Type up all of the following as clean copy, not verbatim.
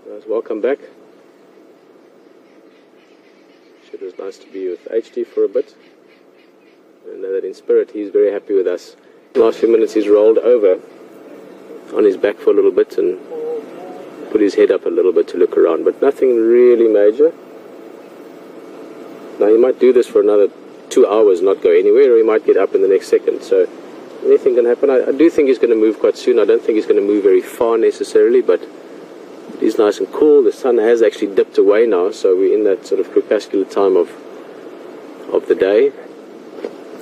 Guys, welcome back. It was nice to be with HD for a bit. I know that in spirit he's very happy with us. The last few minutes he's rolled over on his back for a little bit and put his head up a little bit to look around, but nothing really major. Now he might do this for another 2 hours, not go anywhere, or he might get up in the next second, so anything can happen. I do think he's going to move quite soon. I don't think he's going to move very far necessarily, but it is nice and cool. The sun has actually dipped away now, so we're in that sort of crepuscular time of the day.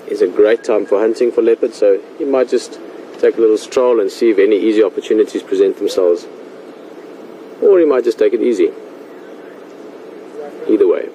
It's a great time for hunting for leopards, so you might just take a little stroll and see if any easy opportunities present themselves. Or you might just take it easy. Either way.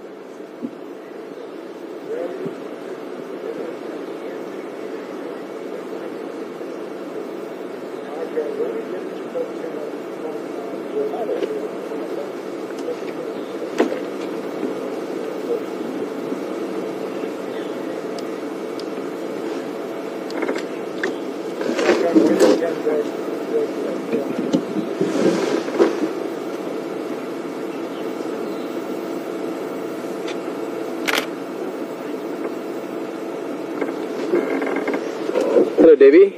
Hello Debbie.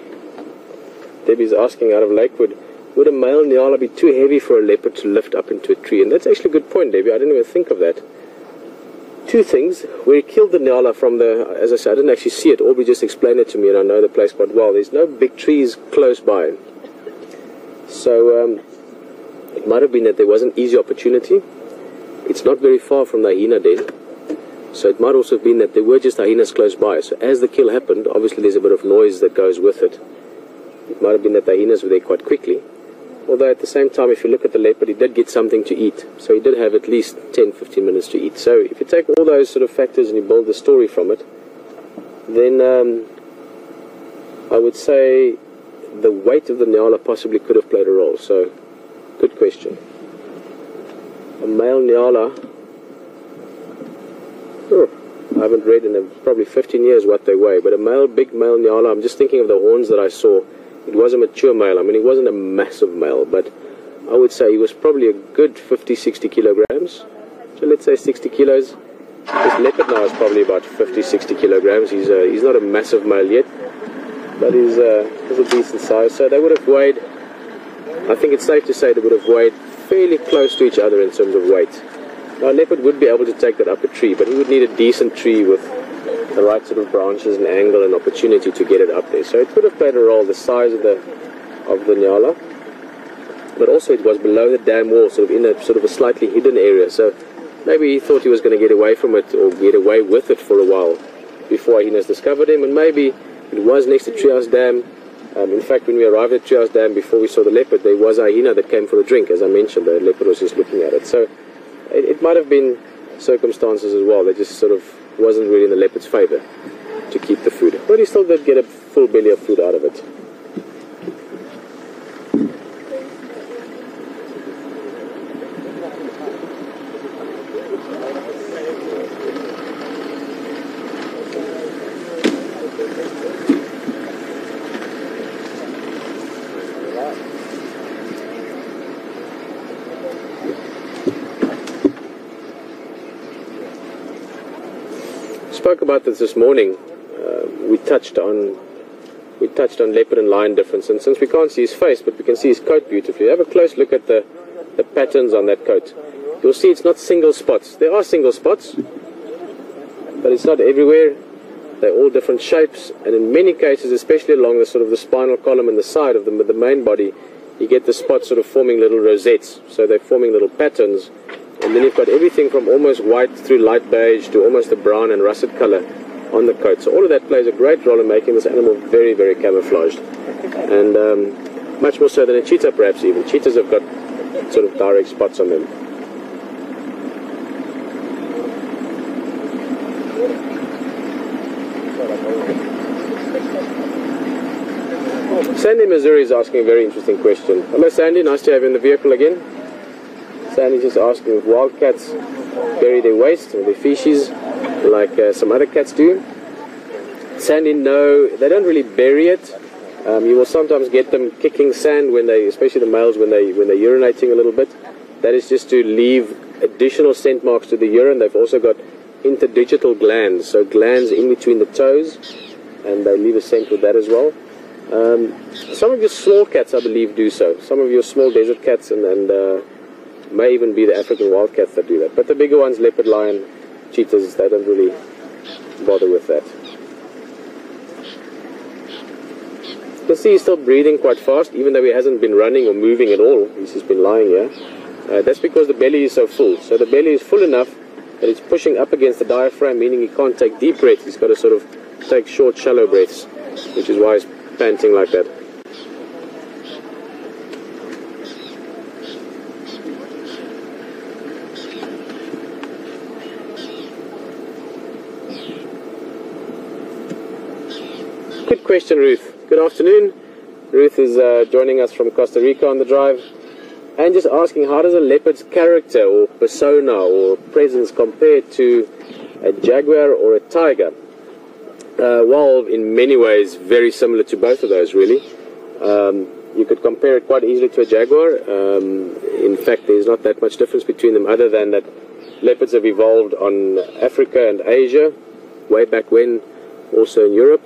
Debbie's asking out of Lakewood, would a male nyala be too heavy for a leopard to lift up into a tree? And that's actually a good point, Debbie. I didn't even think of that. Two things. We killed the nyala from as I said, I didn't actually see it. Aubrey just explained it to me and I know the place quite well. There's no big trees close by. So it might have been that there was an easy opportunity. It's not very far from the hyena den. So it might also have been that there were just hyenas close by. So as the kill happened, obviously there's a bit of noise that goes with it. It might have been that the hyenas were there quite quickly. Although at the same time, if you look at the leopard, he did get something to eat. So he did have at least 10-15 minutes to eat. So if you take all those sort of factors and you build the story from it, then I would say the weight of the nyala possibly could have played a role. So, good question. A male nyala, I haven't read in probably 15 years what they weigh, but big male nyala, I'm just thinking of the horns that I saw. It was a mature male. I mean, he wasn't a massive male, but I would say he was probably a good 50-60 kilograms. So let's say 60 kilos. This leopard now is probably about 50-60 kilograms. He's not a massive male yet, but he's a decent size. So they would have weighed, I think it's safe to say they would have weighed fairly close to each other in terms of weight. Now a leopard would be able to take that up a tree, but he would need a decent tree with the right sort of branches and angle and opportunity to get it up there. So it could have played a role, the size of the nyala, but also it was below the dam wall, sort of in a sort of a slightly hidden area. So maybe he thought he was going to get away from it or get away with it for a while before hyenas discovered him, and maybe it was next to Treehouse Dam. In fact, when we arrived at Treehouse Dam before we saw the leopard, there was a hyena that came for a drink. As I mentioned, the leopard was just looking at it. So it might have been circumstances as well. They just sort of wasn't really in the leopard's favor to keep the food. But he still did get a full belly of food out of it. Spoke about this morning. We touched on leopard and lion difference, and since we can't see his face, but we can see his coat beautifully, have a close look at the patterns on that coat. You'll see it's not single spots. There are single spots, but it's not everywhere. They're all different shapes, and in many cases, especially along the sort of the spinal column and the side of the main body, you get the spots sort of forming little rosettes. So they're forming little patterns. And then you've got everything from almost white through light beige to almost a brown and russet color on the coat. So all of that plays a great role in making this animal very, very camouflaged. And much more so than a cheetah, perhaps even. Cheetahs have got sort of direct spots on them. Sandy, Missouri is asking a very interesting question. Hello Sandy, nice to have you in the vehicle again. Sandy's just asking if wildcats bury their waste or their feces like some other cats do. Sandy, no, they don't really bury it. You will sometimes get them kicking sand when they, especially the males, when they're urinating a little bit. That is just to leave additional scent marks to the urine. They've also got interdigital glands, so glands in between the toes, and they leave a scent with that as well. Some of your small cats, I believe, do so. Some of your small desert cats, and may even be the African wild cats that do that. But the bigger ones, leopard, lion, cheetahs, they don't really bother with that. You can see he's still breathing quite fast, even though he hasn't been running or moving at all. He's just been lying here. That's because the belly is so full. So the belly is full enough that it's pushing up against the diaphragm, meaning he can't take deep breaths. He's got to sort of take short, shallow breaths, which is why he's panting like that. Good question, Ruth. Good afternoon. Ruth is joining us from Costa Rica on the drive, and just asking, how does a leopard's character or persona or presence compare to a jaguar or a tiger? Well, in many ways, very similar to both of those, really. You could compare it quite easily to a jaguar. In fact, there's not that much difference between them, other than that leopards have evolved on Africa and Asia, way back when, also in Europe.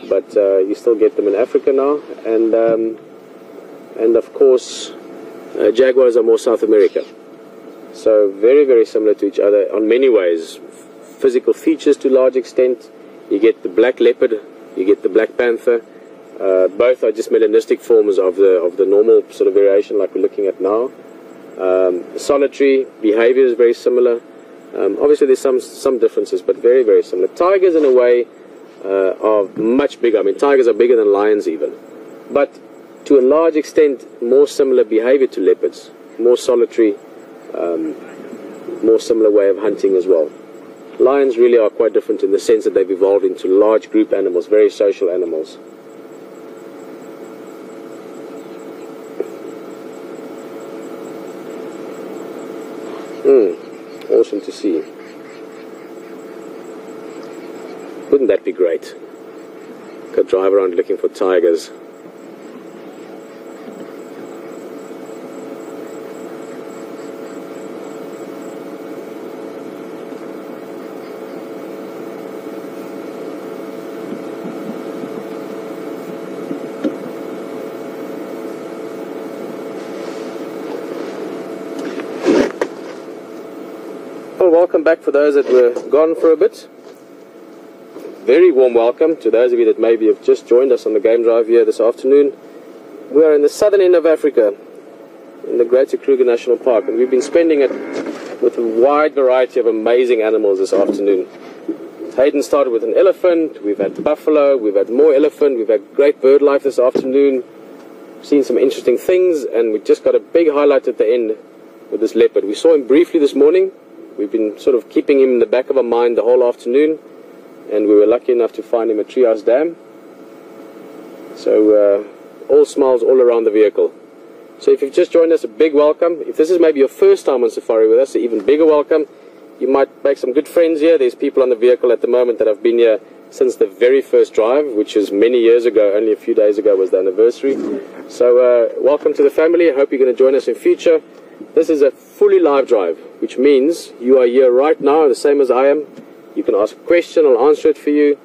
But you still get them in Africa now, and of course jaguars are more South America. So very, very similar to each other on many ways. Physical features to a large extent. You get the black leopard, you get the black panther. Both are just melanistic forms of the normal sort of variation like we're looking at now. Solitary behavior is very similar. Obviously there's some differences, but very, very similar. Tigers in a way are much bigger. I mean, tigers are bigger than lions even, but to a large extent more similar behavior to leopards, more solitary, more similar way of hunting as well. Lions really are quite different in the sense that they've evolved into large group animals, very social animals. Awesome to see. Wouldn't that be great? Could drive around looking for tigers. Well, welcome back for those that were gone for a bit. Very warm welcome to those of you that maybe have just joined us on the game drive here this afternoon. We are in the southern end of Africa, in the Greater Kruger National Park, and we've been spending it with a wide variety of amazing animals this afternoon. Hayden started with an elephant, we've had buffalo, we've had more elephant, we've had great bird life this afternoon, seen some interesting things, and we just got a big highlight at the end with this leopard. We saw him briefly this morning. We've been sort of keeping him in the back of our mind the whole afternoon, and we were lucky enough to find him at Pieter Dam. So all smiles all around the vehicle. So if you've just joined us, a big welcome. If this is maybe your first time on safari with us, an even bigger welcome. You might make some good friends here. There's people on the vehicle at the moment that have been here since the very first drive, which is many years ago. Only a few days ago was the anniversary. So welcome to the family. I hope you're going to join us in future. This is a fully live drive, which means you are here right now, the same as I am. You can ask a question, I'll answer it for you.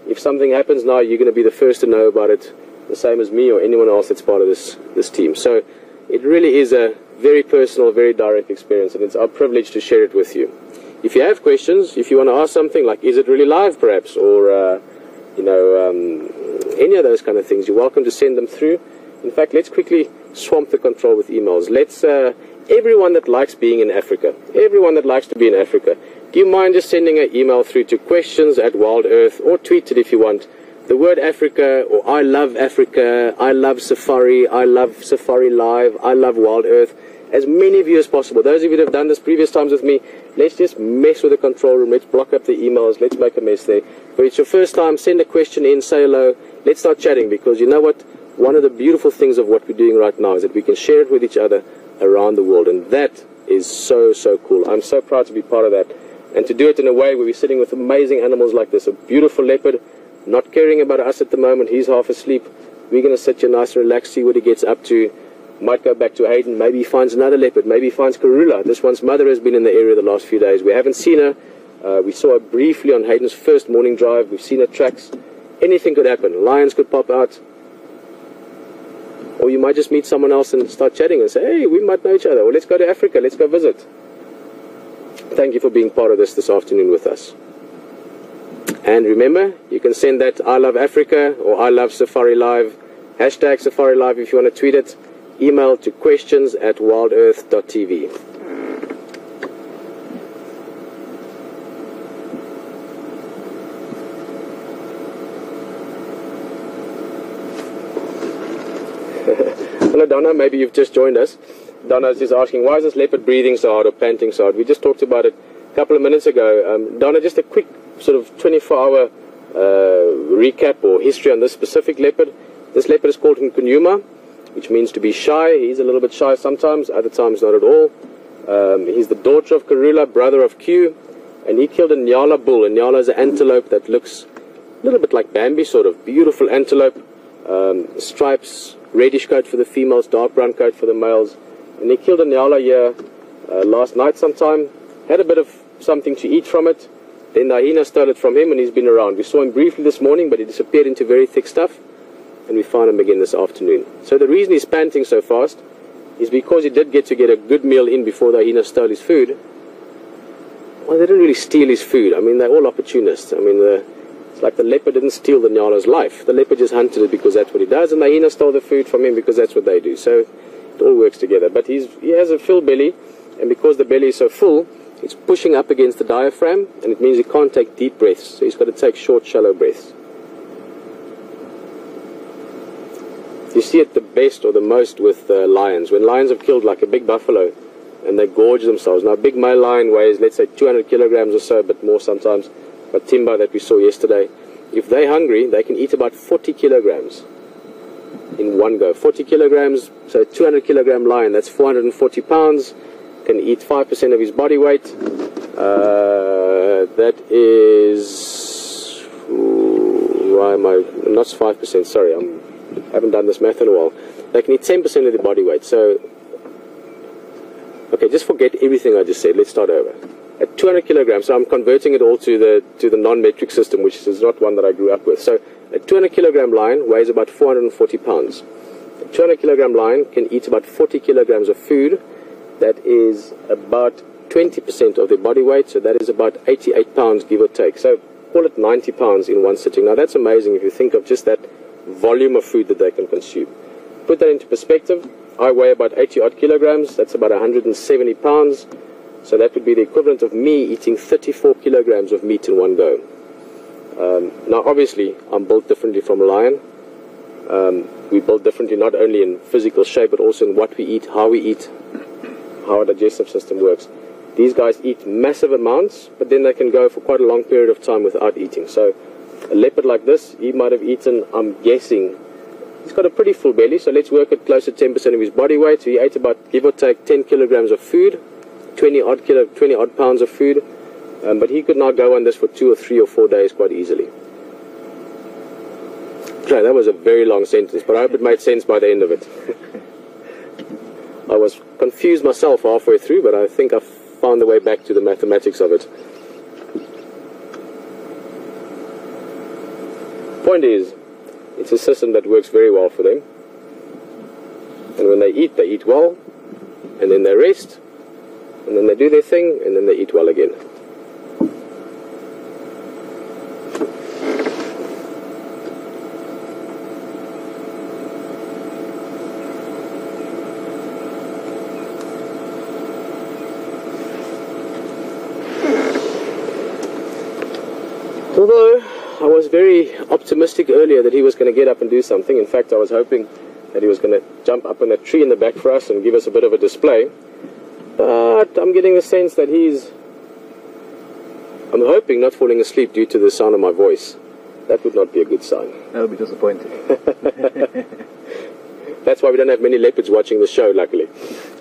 If something happens now, you're going to be the first to know about it, the same as me or anyone else that's part of this team. So it really is a very personal, very direct experience, and it's our privilege to share it with you. If you have questions, if you want to ask something like, is it really live perhaps, or any of those kind of things, you're welcome to send them through. In fact, let's quickly swamp the control with emails. Let's everyone that likes being in Africa, everyone that likes to be in Africa, do you mind just sending an email through to questions@WildEarth, or tweet it if you want, the word Africa, or I love Africa, I love Safari, I love Safari Live, I love WildEarth, as many of you as possible. Those of you that have done this previous times with me, let's just mess with the control room, let's block up the emails, let's make a mess there. But it's your first time, send a question in, say hello, let's start chatting, because you know what, one of the beautiful things of what we're doing right now is that we can share it with each other around the world, and that is so, so cool. I'm so proud to be part of that, and to do it in a way where we're sitting with amazing animals like this, a beautiful leopard, not caring about us at the moment, he's half asleep, we're going to sit here nice and relaxed, see what he gets up to, Might go back to Hayden, maybe he finds another leopard, maybe he finds Karula. This one's mother has been in the area the last few days. We haven't seen her. We saw her briefly on Hayden's first morning drive. We've seen her tracks. Anything could happen. Lions could pop out. Or you might just meet someone else and start chatting and say, hey, we might know each other. Or let's go to Africa, let's go visit. Thank you for being part of this afternoon with us. And remember, you can send that I love Africa or I love Safari Live, hashtag Safari Live if you want to tweet it. Email to questions@wildearth.tv. Hello Donna, maybe you've just joined us. Donna's just asking, why is this leopard breathing so hard or panting so hard? We just talked about it a couple of minutes ago. Donna, just a quick sort of 24-hour recap or history on this specific leopard. This leopard is called Kunyuma, which means to be shy. He's a little bit shy sometimes, other times not at all. He's the daughter of Karula, brother of Q, and he killed a Nyala bull. A Nyala is an antelope that looks a little bit like Bambi, sort of. Beautiful antelope, stripes, reddish coat for the females, dark brown coat for the males. And he killed a Nyala here last night sometime, had a bit of something to eat from it. Then the hyena stole it from him and he's been around. We saw him briefly this morning, but he disappeared into very thick stuff. And we found him again this afternoon. So the reason he's panting so fast is because he did get a good meal in before the hyena stole his food. Well, they didn't really steal his food. I mean, they're all opportunists. I mean, it's like the leopard didn't steal the Nyala's life. The leopard just hunted it because that's what he does, and the hyena stole the food from him because that's what they do. So it all works together. But he has a full belly, and because the belly is so full, it's pushing up against the diaphragm, and it means he can't take deep breaths. So he's got to take short, shallow breaths. You see it the best or the most with lions. When lions have killed like a big buffalo and they gorge themselves. Now a big male lion weighs, let's say, 200 kilograms or so, but more sometimes. But Timber that we saw yesterday, if they're hungry, they can eat about 40 kilograms in one go. 40 kilograms, so a 200 kilogram lion, that's 440 pounds, can eat 5% of his body weight. That is, why am I, not 5%, sorry, I haven't done this math in a while. They can eat 10% of the body weight. So, okay, just forget everything I just said. Let's start over. At 200 kilograms, so I'm converting it all to the non-metric system, which is not one that I grew up with. So, a 200 kilogram lion weighs about 440 pounds. A 200 kilogram lion can eat about 40 kilograms of food. That is about 20% of their body weight. So that is about 88 pounds, give or take. So call it 90 pounds in one sitting. Now that's amazing if you think of just that volume of food that they can consume. Put that into perspective. I weigh about 80 odd kilograms. That's about 170 pounds. So that would be the equivalent of me eating 34 kilograms of meat in one go. Now obviously I'm built differently from a lion. We built differently not only in physical shape but also in what we eat, how we eat, how our digestive system works. These guys eat massive amounts, but then they can go for quite a long period of time without eating. So a leopard like this, he might have eaten, I'm guessing, he's got a pretty full belly, so let's work at close to 10% of his body weight. So he ate about, give or take, 10 kilograms of food, 20 odd pounds of food, but he could now go on this for 2 or 3 or 4 days quite easily. Okay, that was a very long sentence, but I hope it made sense by the end of it. I was confused myself halfway through, but I think I found the way back to the mathematics of it. Point is, it's a system that works very well for them. And when they eat well, and then they rest, and then they do their thing, and then they eat well again. Although I was very optimistic earlier that he was going to get up and do something. In fact, I was hoping that he was going to jump up on a tree in the back for us and give us a bit of a display. But I'm getting the sense that I'm hoping not falling asleep due to the sound of my voice. That would not be a good sign. That would be disappointing. That's why we don't have many leopards watching the show, luckily.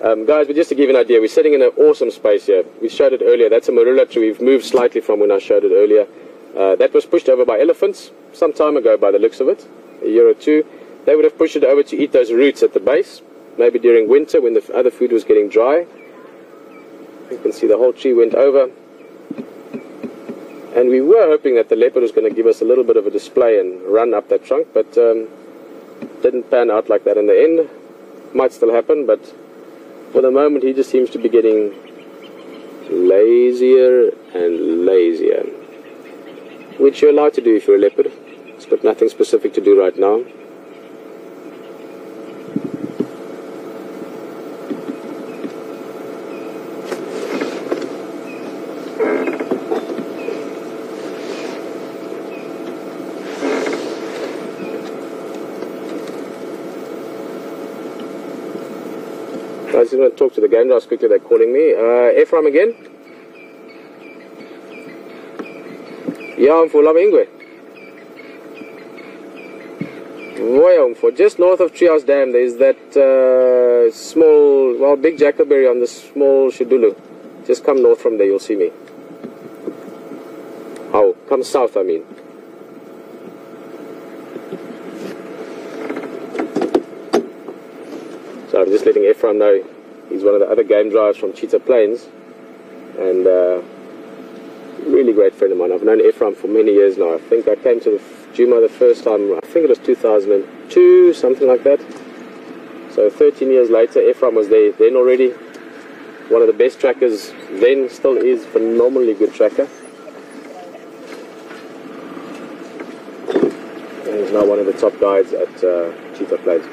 Guys, but just to give you an idea, we're sitting in an awesome space here. We showed it earlier. That's a marula tree. We've moved slightly from when I showed it earlier. That was pushed over by elephants some time ago by the looks of it, a year or two. They would have pushed it over to eat those roots at the base. maybe during winter when the other food was getting dry. You can see the whole tree went over. And we were hoping that the leopard was going to give us a little bit of a display and run up that trunk, but didn't pan out like that in the end. Might still happen, but for the moment he just seems to be getting lazier and lazier, which you're allowed to do if you're a leopard. It's got nothing specific to do right now. I just want to talk to the game guys quickly, they're calling me. Ephraim again? Ja, for Lava Ingwe. For just north of Treehouse Dam, there's that small, well, big jackalberry on the small Shidulu. Just come north from there, you'll see me. Oh, come south, I mean. So I'm just letting Ephraim know he's one of the other game drivers from Cheetah Plains, and really great friend of mine. I've known Ephraim for many years now. I think I came to the Juma the first time, I think it was 2002, something like that. So 13 years later, Ephraim was there then already. One of the best trackers then, still is, phenomenally good tracker. And he's now one of the top guides at Cheetah Plains.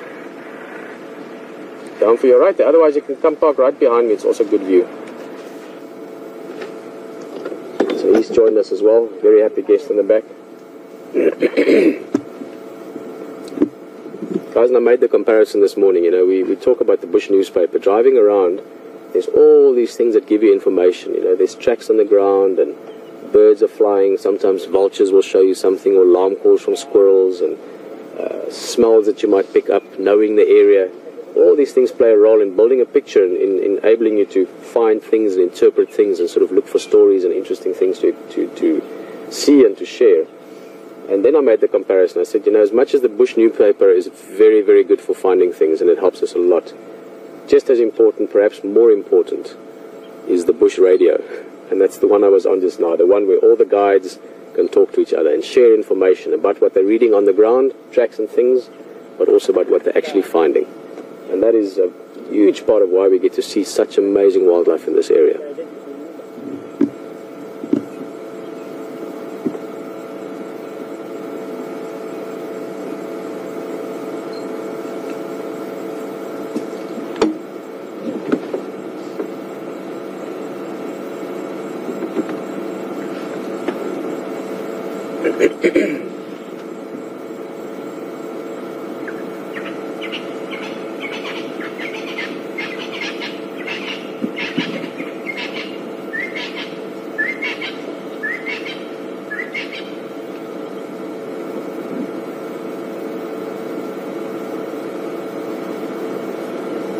Down for your right there, otherwise you can come park right behind me, it's also good view. So he's joined us as well, very happy guest in the back. Guys, and I made the comparison this morning, you know, we talk about the bush newspaper, driving around, there's all these things that give you information, you know, there's tracks on the ground and birds are flying, sometimes vultures will show you something, or alarm calls from squirrels, and smells that you might pick up, knowing the area. All these things play a role in building a picture and in enabling you to find things and interpret things and sort of look for stories and interesting things to see and to share. And then I made the comparison. I said, you know, as much as the bush newspaper is very, very good for finding things and it helps us a lot, just as important, perhaps more important, is the bush radio. And that's the one I was on just now, the one where all the guides can talk to each other and share information about what they're reading on the ground, tracks and things, but also about what they're actually finding. And that is a huge part of why we get to see such amazing wildlife in this area.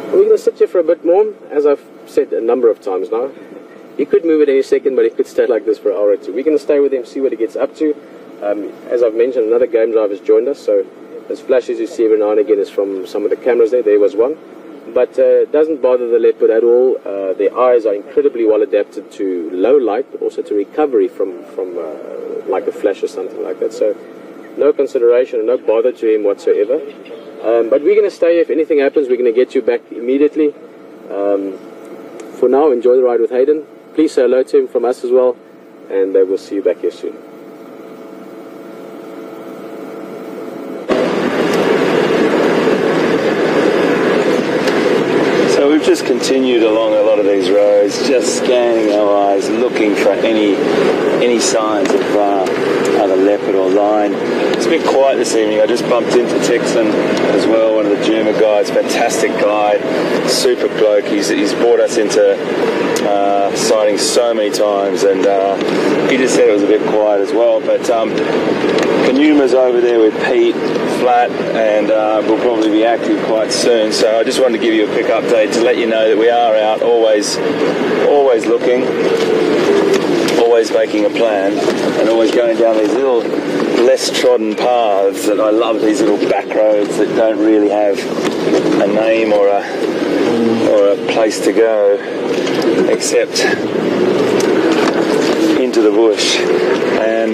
We're going to sit here for a bit more, as I've said a number of times now. He could move at any second, but he could stay like this for an hour or two. We're going to stay with him, see what he gets up to. As I've mentioned, another game driver has joined us, so those flashes you see every now and again is from some of the cameras there. There was one. But it doesn't bother the leopard at all. Their eyes are incredibly well adapted to low light, but also to recovery from like a flash or something like that. So no consideration and no bother to him whatsoever. But we're going to stay. If anything happens, we're going to get you back immediately. For now, enjoy the ride with Hayden. Please say hello to him from us as well, and we'll see you back here soon. So we've just continued along a lot of these roads, just scanning our eyes, looking for any signs of either leopard or lion. It's a bit quiet this evening. I just bumped into Texan as well, one of the Juma guys, fantastic guide, super bloke. He's brought us into sightings so many times, and he just said it was a bit quiet as well. But Kunyuma's over there with Pete, flat, and we'll probably be active quite soon. So I just wanted to give you a quick update to let you know that we are out, always looking. always making a plan and always going down these little less trodden paths that I love, these little back roads that don't really have a name or a place to go except into the bush. And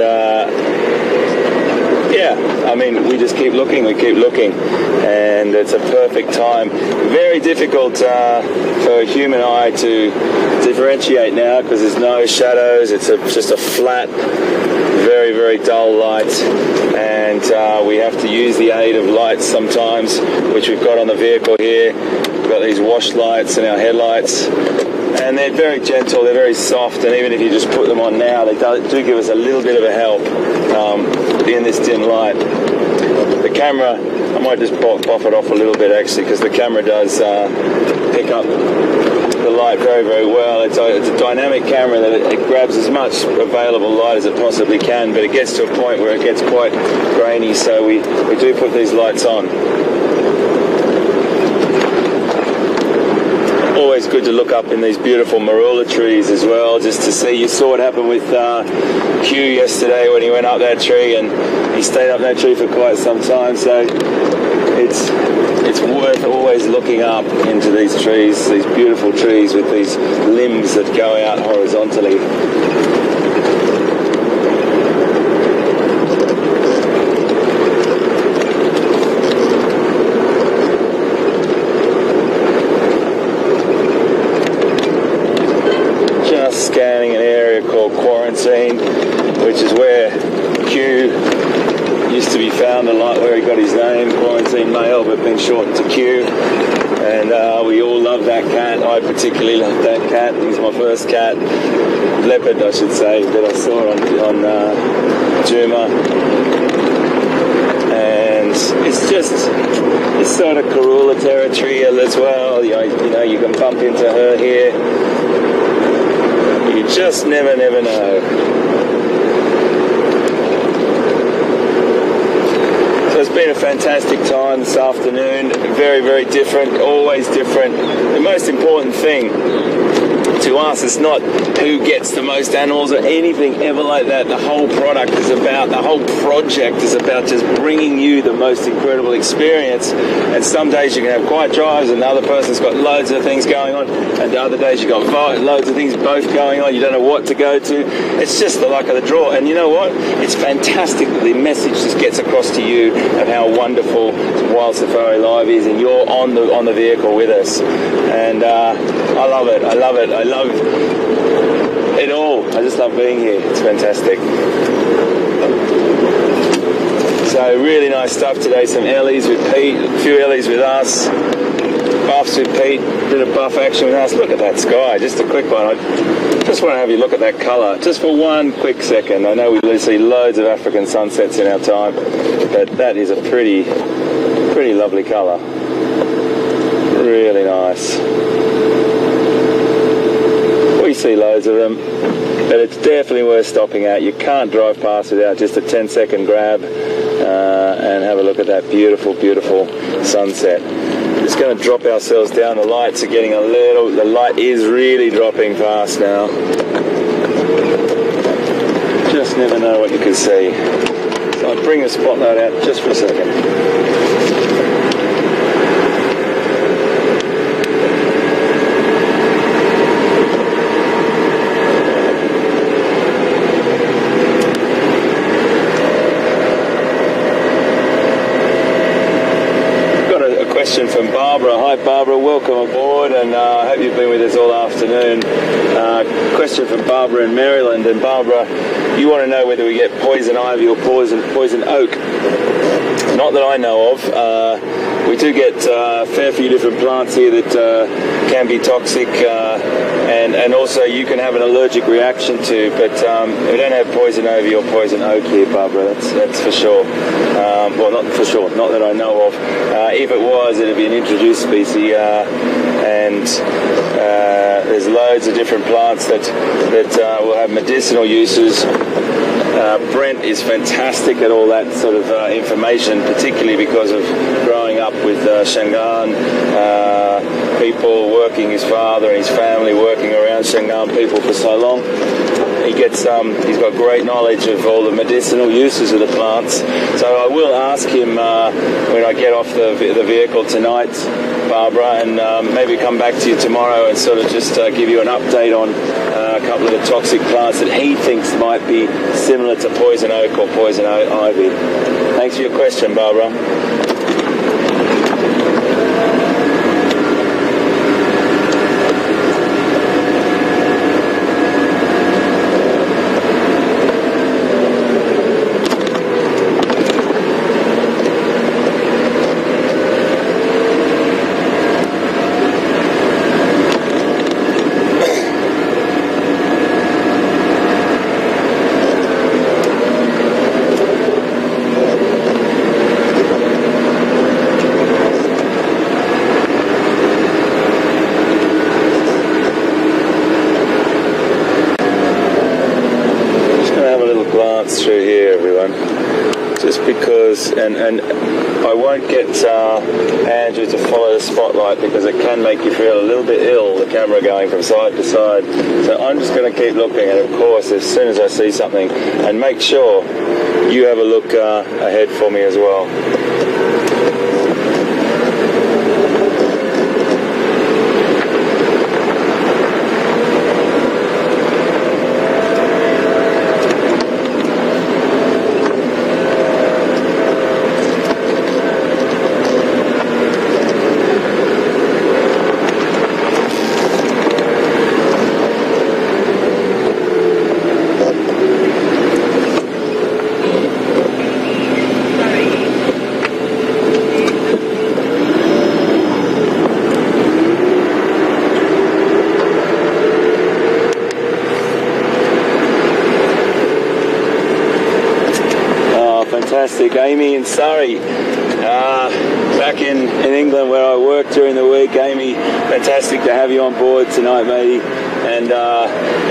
yeah, I mean, we just keep looking, and it's a perfect time. Very difficult for a human eye to differentiate now because there's no shadows. It's just a flat, very, very dull light, and we have to use the aid of lights sometimes, which we've got on the vehicle here. We've got these wash lights and our headlights, and they're very gentle, they're very soft, and even if you just put them on now, they do give us a little bit of a help in this dim light. The camera, I might just buff it off a little bit actually, because the camera does pick up the light very, very well. It's a dynamic camera that it grabs as much available light as it possibly can, but it gets to a point where it gets quite grainy, so we do put these lights on. Always good to look up in these beautiful marula trees as well, just to see. You saw what happened with Q yesterday when he went up that tree, and he stayed up that tree for quite some time, so it's worth always looking up into these trees, these beautiful trees with these limbs that go out horizontally. Scanning an area called Quarantine, which is where Q used to be found a lot, where he got his name, Quarantine Male, but been shortened to Q. And we all love that cat. I particularly love that cat. He's my first cat, leopard I should say, that I saw on Juma. And it's sort of Karula territory as well. You know, you can bump into her here. You just never know. So it's been a fantastic time this afternoon. Very, very different, always different. The most important thing to us is not who gets the most animals or anything ever like that. The whole project is about just bringing you the most incredible experience. And some days you can have quiet drives and the other person's got loads of things going on, and the other days you've got loads of things both going on. You don't know what to go to. It's just the luck of the draw. And you know what? It's fantastic that the message just gets across to you of how wonderful Wild Safari Live is, and you're on the vehicle with us. And I love it. I love it all. I just love being here. It's fantastic. So really nice stuff today. Some Ellies with Pete, a few Ellies with us, buffs with Pete, bit of buff action with us. Look at that sky, just a quick one. I just want to have you look at that colour, just for one quick second. I know we see loads of African sunsets in our time, but that is a pretty lovely colour. Really nice. We see loads of them, but it's definitely worth stopping at. You can't drive past without just a 10-second grab and have a look at that beautiful, beautiful sunset. Just going to drop ourselves down. The lights are getting the light is really dropping fast now. Just never know what you can see. So I'll bring the spotlight out just for a second. From Barbara. Hi Barbara, welcome aboard, and I hope you've been with us all afternoon. Question from Barbara in Maryland, and Barbara, you want to know whether we get poison ivy or poison oak. Not that I know of. We do get a fair few different plants here that can be toxic, and also you can have an allergic reaction to, but we don't have poison ivy or poison oak here, Barbara, that's for sure. Well, not for sure, not that I know of. If it was, it'd be an introduced species, and there's loads of different plants that will have medicinal uses. Brent is fantastic at all that sort of information, particularly because of growing up with Shangan, people working, his father and his family working around Shangaan people for so long. He's got great knowledge of all the medicinal uses of the plants. So I will ask him when I get off the vehicle tonight, Barbara, and maybe come back to you tomorrow and sort of just give you an update on a couple of the toxic plants that he thinks might be similar to poison oak or poison ivy. Thanks for your question, Barbara. Through here, everyone, just because, and I won't get Andrew to follow the spotlight because it can make you feel a little bit ill, the camera going from side to side. So I'm just going to keep looking, and of course, as soon as I see something, and make sure you have a look ahead for me as well. Fantastic. Amy in Surrey, back in England where I work during the week. Amy, fantastic to have you on board tonight, matey. And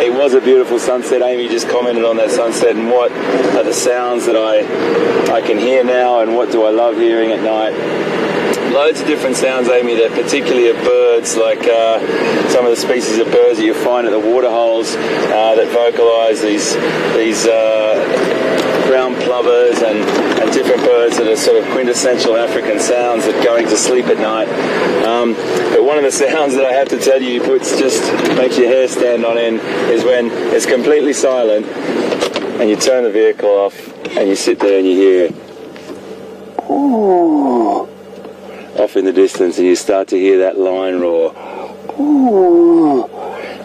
it was a beautiful sunset. Amy just commented on that sunset, and what are the sounds that I can hear now, and what do I love hearing at night. Loads of different sounds, Amy, that particularly of birds, like some of the species of birds that you find at the waterholes that vocalise these ground plovers and different birds that are sort of quintessential African sounds that going to sleep at night. But one of the sounds that I have to tell you, just makes your hair stand on end, is when it's completely silent and you turn the vehicle off and you sit there and you hear ooh, off in the distance, and you start to hear that lion roar. Ooh.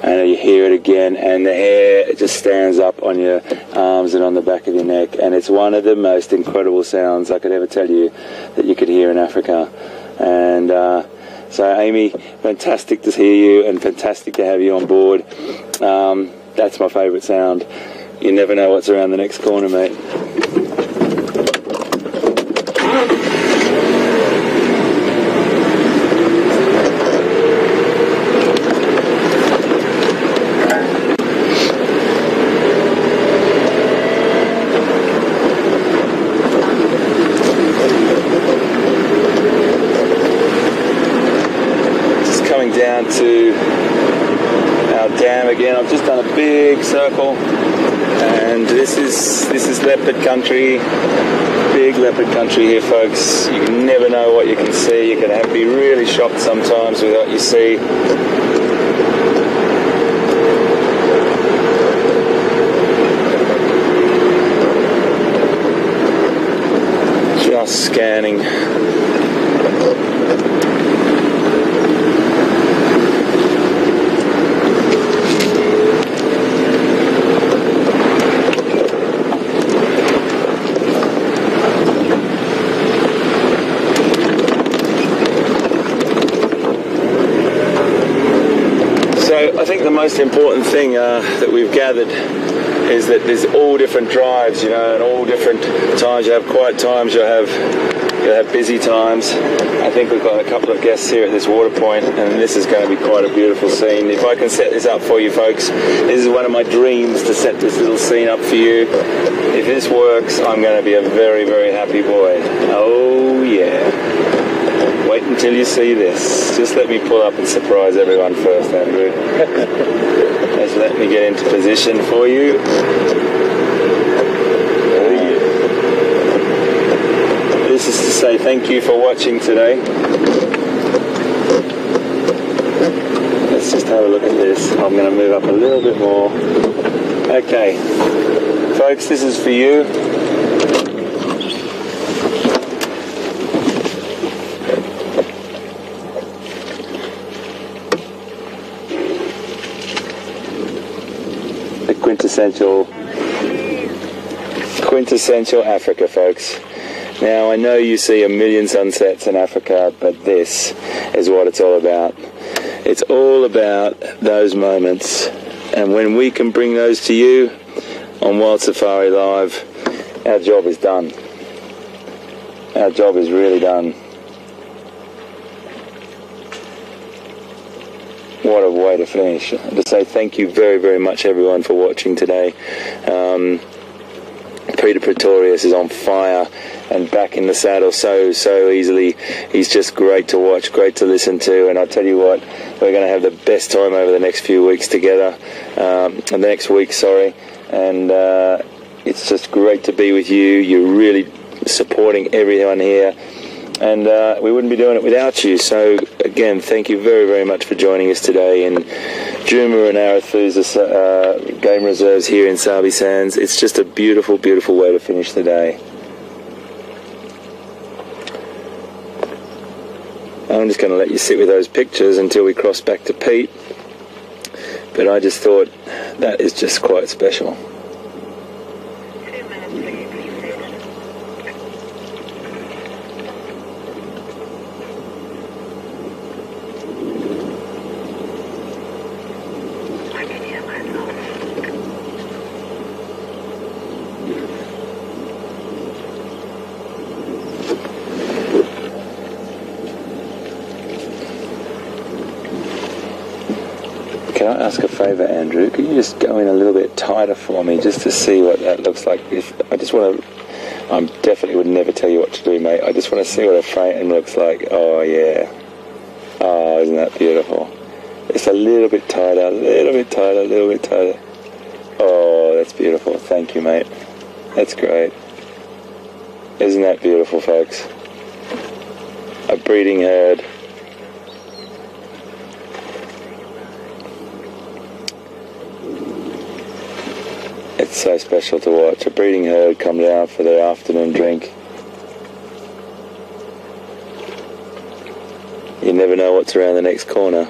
And you hear it again, and the hair just stands up on your arms and on the back of your neck, and it's one of the most incredible sounds I could ever tell you that you could hear in Africa. And so Amy, fantastic to hear you and fantastic to have you on board. That's my favourite sound. You never know what's around the next corner, mate. Down to our dam again. I've just done a big circle, and this is leopard country, big leopard country here, folks. You can never know what you can see. You can be really shocked sometimes with what you see. Just scanning. I think the most important thing that we've gathered is that there's all different drives, you know, and all different times. You have quiet times, you'll have busy times. I think we've got a couple of guests here at this water point, and this is going to be quite a beautiful scene. If I can set this up for you folks, this is one of my dreams, to set this little scene up for you. If this works, I'm going to be a very, very happy boy. Oh yeah. wait until you see this. Just let me pull up and surprise everyone first, Andrew. Just let me get into position for you. This is to say thank you for watching today. Let's just have a look at this. I'm going to move up a little bit more. Okay, folks, this is for you. The quintessential Africa, folks. Now, I know you see a million sunsets in Africa, but this is what it's all about. It's all about those moments. And when we can bring those to you on Wild Safari Live, our job is done. Our job is really done. What a way to finish. To say thank you very, very much, everyone, for watching today. Pieter Pretorius is on fire and back in the saddle so easily. He's just great to watch, great to listen to, and I tell you what, we're going to have the best time over the next few weeks together, the next week, sorry, and it's just great to be with you. You're really supporting everyone here, and we wouldn't be doing it without you. So again, thank you very, very much for joining us today in Djuma and Arathusa game reserves here in Sabi Sands. It's just a beautiful, beautiful way to finish the day. I'm just going to let you sit with those pictures until we cross back to Pete, but I just thought that is just quite special. Can I ask a favour, Andrew? Could you just go in a little bit tighter for me, just to see what that looks like? I just want to... I definitely would never tell you what to do, mate. I just want to see what a frame looks like. Oh, yeah. Oh, isn't that beautiful? It's a little bit tighter, a little bit tighter, a little bit tighter. Oh, that's beautiful. Thank you, mate. That's great. Isn't that beautiful, folks? A breeding herd. It's so special to watch a breeding herd come down for their afternoon drink. You never know what's around the next corner.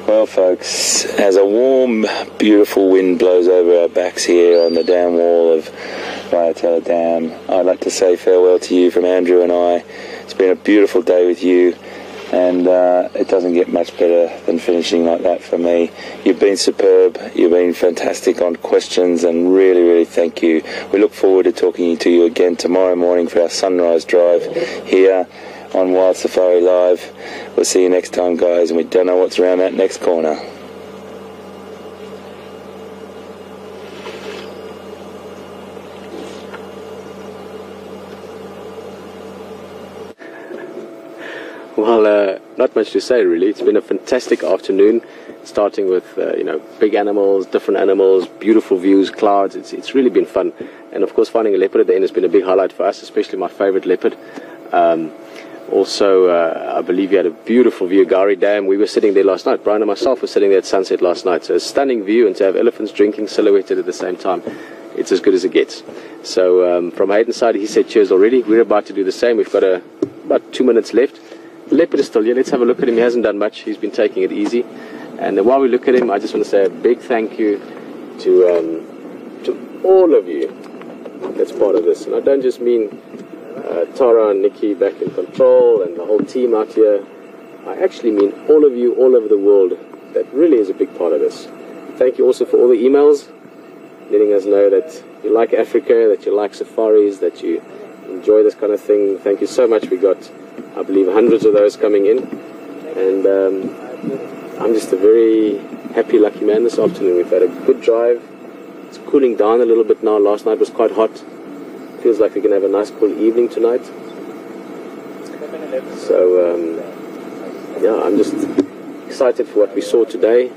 Well, folks, as a warm, beautiful wind blows over our backs here on the dam wall of WildEarth Dam, I'd like to say farewell to you from Andrew and I. It's been a beautiful day with you, and it doesn't get much better than finishing like that for me. You've been superb, you've been fantastic on questions, and really, really thank you. We look forward to talking to you again tomorrow morning for our sunrise drive here on Wild Safari Live. We'll see you next time, guys, and we don't know what's around that next corner. Well, not much to say, really. It's been a fantastic afternoon, starting with big animals, different animals, beautiful views, clouds. It's really been fun, and of course finding a leopard at the end has been a big highlight for us, especially my favorite leopard. Also, I believe you had a beautiful view, Gowrie Dam. We were sitting there last night. Brian and myself were sitting there at sunset last night. So a stunning view, and to have elephants drinking silhouetted at the same time, it's as good as it gets. So from Hayden's side, he said cheers already. We're about to do the same. We've got about 2 minutes left. The leopard is still here. Let's have a look at him. He hasn't done much. He's been taking it easy. And while we look at him, I just want to say a big thank you to all of you that's part of this. And I don't just mean Tara and Nikki back in control and the whole team out here. I actually mean all of you all over the world. That really is a big part of this. Thank you also for all the emails, letting us know that you like Africa, that you like safaris, that you enjoy this kind of thing. Thank you so much. We got, I believe, hundreds of those coming in. And I'm just a very happy, lucky man this afternoon. We've had a good drive. It's cooling down a little bit now. Last night was quite hot. Feels like we're going to have a nice cool evening tonight. So, yeah, I'm just excited for what we saw today.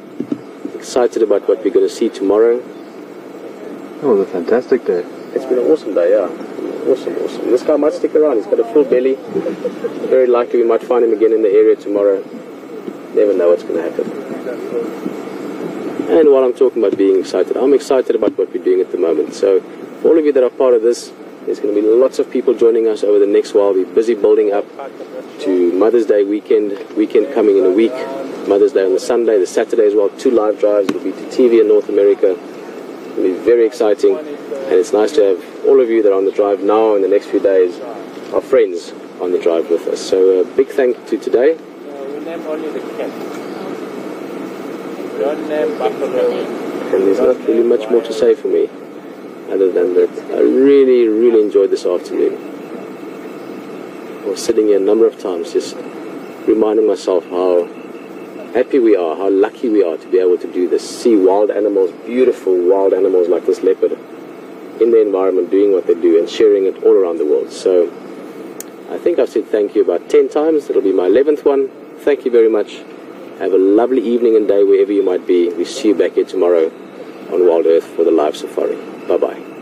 Excited about what we're going to see tomorrow. It was a fantastic day. It's been an awesome day, yeah. Awesome. This guy might stick around. He's got a full belly. Very likely we might find him again in the area tomorrow. Never know what's going to happen. And while I'm talking about being excited, I'm excited about what we're doing at the moment. So, for all of you that are part of this, there's going to be lots of people joining us over the next while. We're busy building up to Mother's Day weekend coming in a week. Mother's Day on the Sunday, the Saturday as well. 2 live drives. It'll be to TV in North America. It'll be very exciting. And it's nice to have all of you that are on the drive now and the next few days, our friends on the drive with us. So a big thank you to today. We name only the cat. Don't name buffalo. And there's not really much more to say for me other than that I really, really enjoyed this afternoon. I was sitting here a number of times just reminding myself how happy we are, how lucky we are to be able to do this. See wild animals, beautiful wild animals like this leopard in the environment doing what they do and sharing it all around the world. So I think I've said thank you about 10 times. It'll be my 11th one. Thank you very much. Have a lovely evening and day wherever you might be. We see you back here tomorrow on WildEarth for the live safari. Bye-bye.